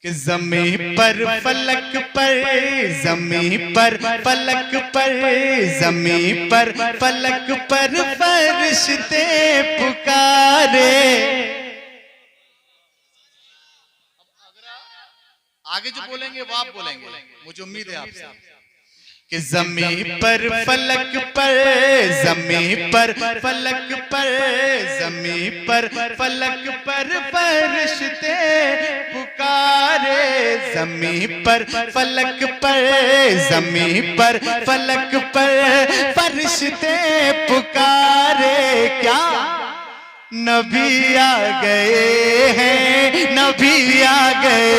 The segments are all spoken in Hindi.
कि ज़मीं पर फलक पर, ज़मीं पर फलक पर, ज़मीं पर फलक पर फरिश्ते पुकारे। आगे जो बोलेंगे वो आप बोलेंगे, मुझे उम्मीद है आपसे। कि ज़मीं पर फलक पर, ज़मीं पर फलक पर, ज़मीं पर फलक पर फरिश्ते पुकारे। ज़मीं पर फलक पर, ज़मीं पर फलक पर फरिश्ते पुकारे। क्या नबी आ गए हैं, नबी आ गए,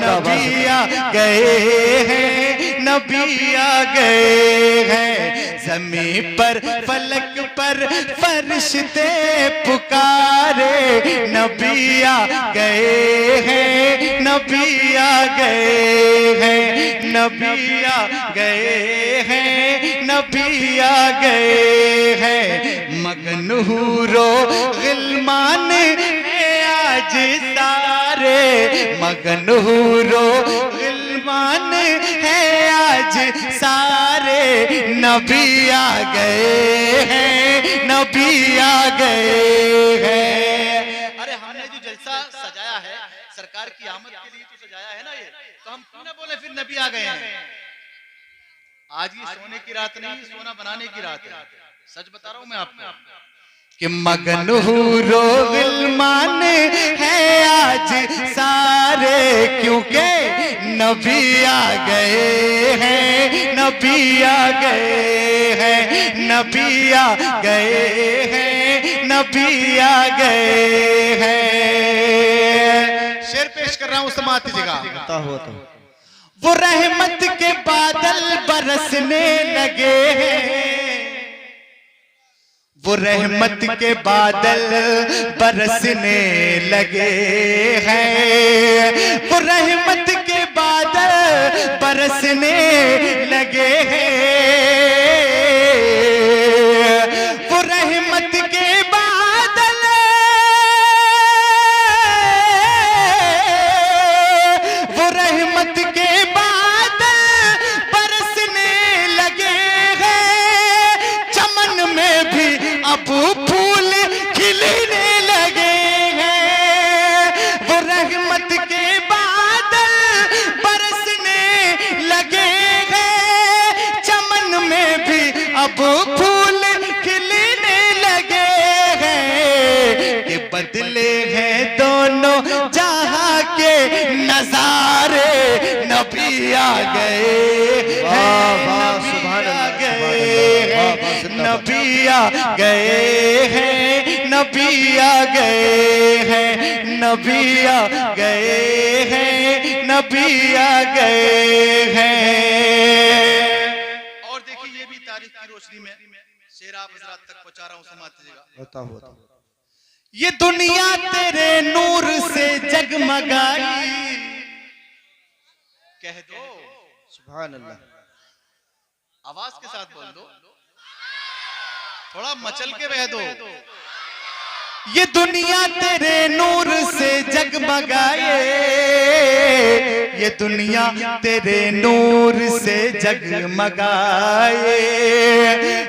नबी आ गए हैं, नबी आ गए हैं। ज़मीं पर फलक पर फरिश्ते पुकारे। नबी आ गए हैं, नबी आ गए हैं, नबी आ गए हैं, नबी आ गए हैं। मगन हूरो गिलमान है आज सारे, मगन हूरो गिलमान है आज सारे। नबी आ गए हैं, नबी आ गए हैं। अरे हमने जो जलसा सजाया है सरकार की आमद के लिए तो सजाया है ना, ये तो हम क्यों ना बोले फिर नबी आ गए हैं। आज ये सोने की रात नहीं, सोना बनाने की रात है। सच बता रहा हूं मैं आपको कि मगन हूरो गिलमान है आज सारे, क्योंकि नबी आ गए हैं, नबी आ गए हैं, नबी आ गए हैं, नबी आ गए हैं। शेर पेश कर रहा हूं, समात कीजिएगा। वो रहमत के बादल बरसने लगे हैं, वो रहमत के बादल बरसने लगे हैं, वो रहमत के बादल बरसने लगे हैं, वो रहमत के बादल, वो रहमत के बादल बरसने लगे हैं। चमन में भी अब फूल खिलने लगे हैं, वो रहमत के बादल बरसने लगे हैं। चमन में भी अब फूल खिलने लगे हैं। कि बदले हैं दोनों जहां के नजारे। नबी आ गए हैं, नबी आ गए हैं, नबी आ गए हैं, नबी आ गए हैं, नबी आ गए हैं, नबी आ गए हैं। और देखिए ये भी तारीख की रोशनी में शेर आप हजरात तक पहुंचा रहा हूं, समात कीजिएगा। ये दुनिया तेरे नूर से जगमगाई। कह दो सुभान अल्लाह। आवाज के साथ बोल दो, थोड़ा मचल के बह दो। ये दुनिया तेरे नूर से जगमगाए, ये दुनिया तेरे नूर से जगमगाए,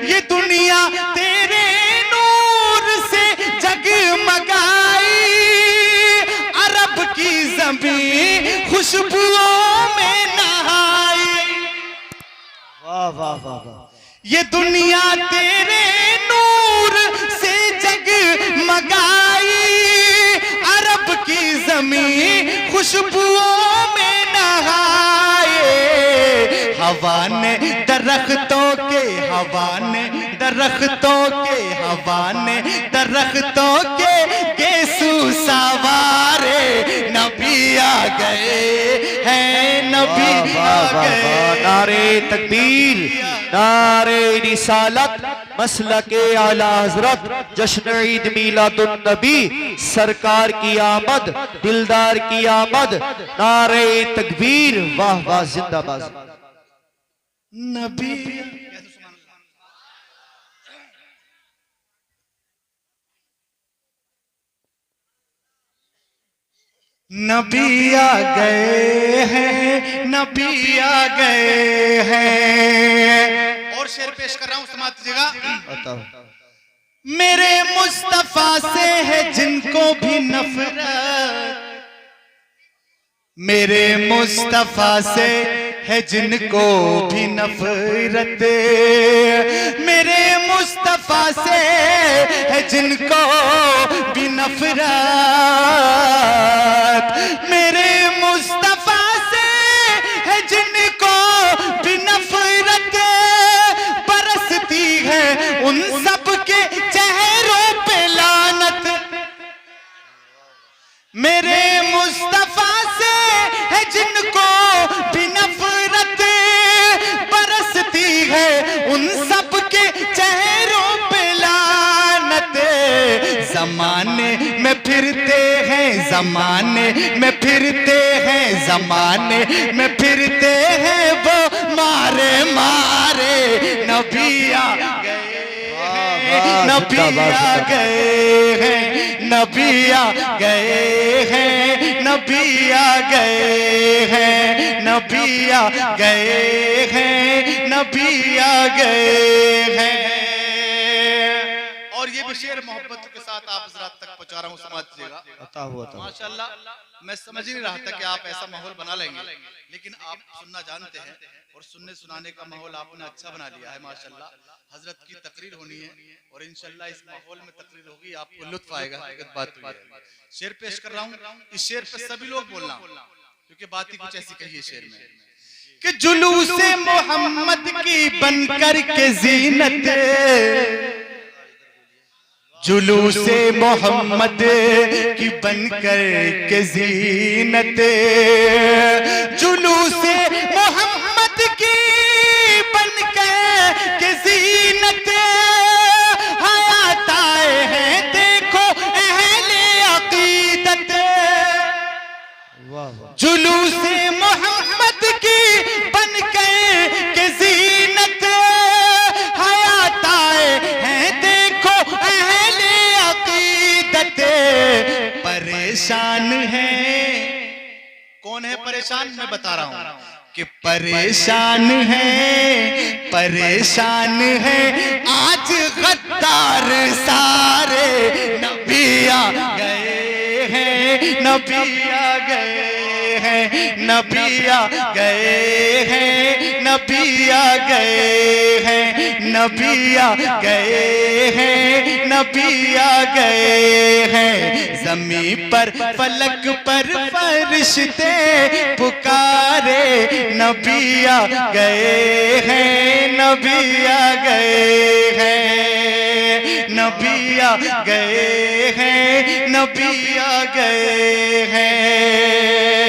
ये दुनिया तेरे नूर से जगमगाई। अरब की ज़मीं खुशबुओं में नहाई। वाह वाह वाह वाह। ये दुनिया तेरे नूर से जगमगाई। अरब की ज़मीं खुशबुओं में नहाए। हवा ने दरख्तों के, हवा ने दरख्तों के, हवा ने दरख्तों के गेसू सवारे। नबी आ गए हैं, नबी आ गए। नारे तकबीर, नारे रिसालत, मसलके आला हजरत, जश्न ईद मिलादुन नबी, सरकार की आमद, दिलदार की आमद, नारे तकबीर, वाह वाह जिंदाबाद। नबी नबी आ गए हैं, नबी आ गए हैं। और शेर पेश कर रहा हूं, समाप्त कीजिएगा। बताओ। मेरे मुस्तफा से है जिनको भी नफरत, मेरे मुस्तफा से है जिनको भी नफरत, मेरे मुस्तफा से है जिनको भी नफरत, मेरे मुस्तफा से है जिनको भी नफरत, बरसती है उन सब के चेहरों पे लानत। मेरे मुस्तफा से है जिनको भी नफरत, बरसती है उन सब के चेहरों पे लानत। जमाने में फिरते हैं, जमाने में फिरते हैं, जमाने में फिरते हैं वो मारे मारे। नबी आ गए हैं, नबी आ गए हैं, नबी आ गए हैं, नबी आ गए हैं, नबी आ गए हैं, नबी आ गए हैं। और ये भी शेर मोहब्बत के साथ आप हजरात तक पहुंचा रहा हूँ, समाज कीजिएगा। बताओ। माशाल्लाह, मैं समझ ही नहीं रहा था कि आप ऐसा माहौल बना लेंगे, लेकिन आप सुनना जानते हैं और सुनने सुनाने का माहौल आपने अच्छा बना लिया है। माशाल्लाह, हजरत की तकरीर होनी है और इंशाल्लाह इस माहौल में तकरीर होगी, आपको लुत्फ आएगा। बात हुई है। शेर पेश कर रहा हूँ, इस शेर पे सभी लोग बोलना, क्योंकि बात ही कुछ ऐसी कही है शेर में कि जुलूसे मोहम्मद की बनकर के जीनत, जुलूसे मोहम्मद की बनकर के जीनत, जुलूसे मोहम्मद की बनकर के जीनत, हयात आए हैं देखो अहले अकीदत। जुलूसे मोहम्मद की बनकर के जीनत, हयात आए हैं देखो अहले अकीदत। परेशान है, कौन है परेशान? मैं बता रहा हूँ कि परेशान है, परेशान है आज गद्दार सारे। नबी आ गए हैं, नबी आ गए हैं, नबी आ गए हैं, नबी आ गए हैं, नबी आ गए हैं, नबी आ गए हैं। ज़मीं पर फलक पर फरिश्ते पुकारे। नबी आ गए हैं, नबी आ गए हैं, नबी आ गए हैं, नबी आ गए हैं।